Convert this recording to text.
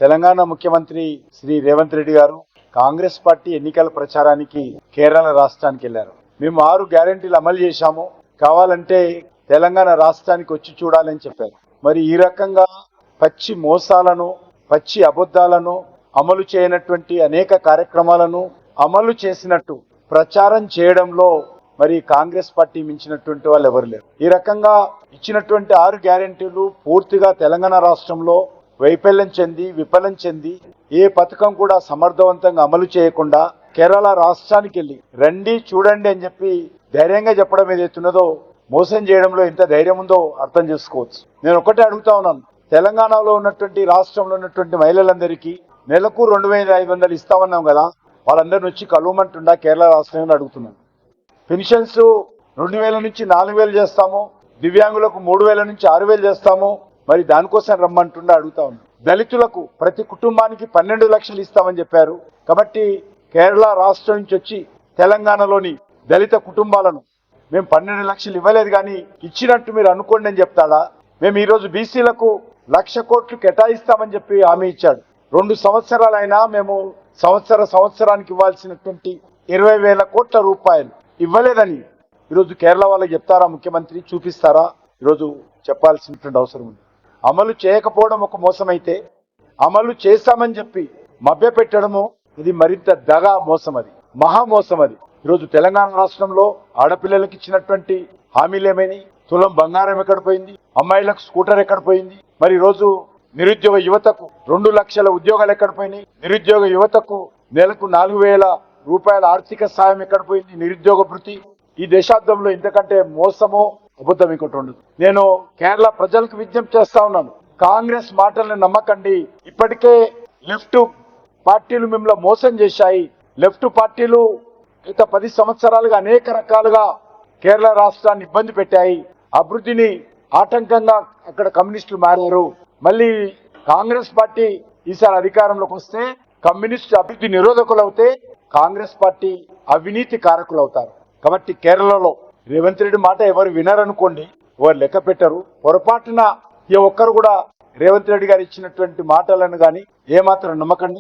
తెలంగాణ ముఖ్యమంత్రి శ్రీ రేవంత్ రెడ్డి గారు కాంగ్రెస్ పార్టీ ఎన్నికల ప్రచారానికి కేరళ రాష్ట్రానికి వెళ్లారు. మేము 6 గ్యారెంటీలు అమలు చేశాము, కావాలంటే తెలంగాణ రాష్ట్రానికి వచ్చి చూడాలని చెప్పారు. మరి ఈ రకంగా పచ్చి మోసాలను, పచ్చి అబద్ధాలను, అమలు చేయనటువంటి అనేక కార్యక్రమాలను అమలు చేసినట్టు ప్రచారం చేయడంలో మరి కాంగ్రెస్ పార్టీ మించినటువంటి వాళ్ళు ఎవరు లేరు. ఈ రకంగా ఇచ్చినటువంటి 6 గ్యారెంటీలు పూర్తిగా తెలంగాణ రాష్ట్రంలో వైఫల్యం చెంది, విఫలం చెంది, ఏ పథకం కూడా సమర్థవంతంగా అమలు చేయకుండా కేరళ రాష్ట్రానికి వెళ్ళి రండి చూడండి అని చెప్పి ధైర్యంగా చెప్పడం ఏదైతున్నదో, మోసం చేయడంలో ఎంత ధైర్యం ఉందో అర్థం చేసుకోవచ్చు. నేను ఒకటే అడుగుతా ఉన్నాను, తెలంగాణలో ఉన్నటువంటి, రాష్ట్రంలో ఉన్నటువంటి మహిళలందరికీ నెలకు 2500 ఇస్తామన్నాం కదా, వాళ్ళందరిని వచ్చి కలవమంటుండా కేరళ రాష్ట్రంలో అడుగుతున్నాను. పెన్షన్స్ 2000 నుంచి 4000 చేస్తాము, దివ్యాంగులకు 3000 నుంచి 6000 చేస్తాము, మరి దానికోసం రమ్మంటుండా అడుగుతా ఉన్నాను. దళితులకు ప్రతి కుటుంబానికి 12 లక్షలు ఇస్తామని చెప్పారు. కాబట్టి కేరళ రాష్ట్రం నుంచి వచ్చి తెలంగాణలోని దళిత కుటుంబాలను మేము 12 లక్షలు ఇవ్వలేదు కానీ ఇచ్చినట్టు మీరు అనుకోండి అని చెప్తాడా? మేము ఈరోజు బీసీలకు 1,00,000 కోట్లు కేటాయిస్తామని చెప్పి హామీ ఇచ్చాడు. 2 సంవత్సరాలైనా మేము సంవత్సరానికి ఇవ్వాల్సినటువంటి 20,000 కోట్ల రూపాయలు ఇవ్వలేదని ఈరోజు కేరళ వాళ్ళకి చెప్తారా ముఖ్యమంత్రి? చూపిస్తారా? ఈరోజు చెప్పాల్సినటువంటి అవసరం ఉంది. అమలు చేయకపోవడం ఒక మోసమైతే, అమలు చేస్తామని చెప్పి మభ్యపెట్టడము ఇది మరింత దగా మోసం, అది మహామోసం. అది ఈరోజు తెలంగాణ రాష్ట్రంలో ఆడపిల్లలకు ఇచ్చినటువంటి హామీలు ఏమైనాయి? తులం బంగారం ఎక్కడ పోయింది? అమ్మాయిలకు స్కూటర్ ఎక్కడ పోయింది? మరి ఈరోజు నిరుద్యోగ యువతకు 2 లక్షల ఉద్యోగాలు ఎక్కడ పోయినాయి? నిరుద్యోగ యువతకు నెలకు 4,000 రూపాయల ఆర్థిక సాయం ఎక్కడ పోయింది? నిరుద్యోగ భృతి. ఈ దేశాబ్దంలో ఇంతకంటే మోసమో అబద్ధం ఇంకోటి ఉండదు. నేను కేరళ ప్రజలకు విజ్ఞప్తి చేస్తా ఉన్నాను, కాంగ్రెస్ మాటలను నమ్మకండి. ఇప్పటికే లెఫ్ట్ పార్టీలు మిమ్మల్ని మోసం చేశాయి. లెఫ్ట్ పార్టీలు గత 10 సంవత్సరాలుగా అనేక రకాలుగా కేరళ రాష్ట్రాన్ని ఇబ్బంది పెట్టాయి. అభివృద్ధిని ఆటంకంగా అక్కడ కమ్యూనిస్టులు మారారు. మళ్ళీ కాంగ్రెస్ పార్టీ ఈసారి అధికారంలోకి వస్తే కమ్యూనిస్టు అభివృద్ధి నిరోధకులు అవుతే కాంగ్రెస్ పార్టీ అవినీతి కారకులు అవుతారు. కాబట్టి కేరళలో రేవంత్ రెడ్డి మాట ఎవరు వినరనుకోండి, ఎవరు లెక్క పెట్టరు. పొరపాటున ఏ ఒక్కరు కూడా రేవంత్ రెడ్డి గారు ఇచ్చినటువంటి మాటలను కానీ ఏమాత్రం నమ్మకండి.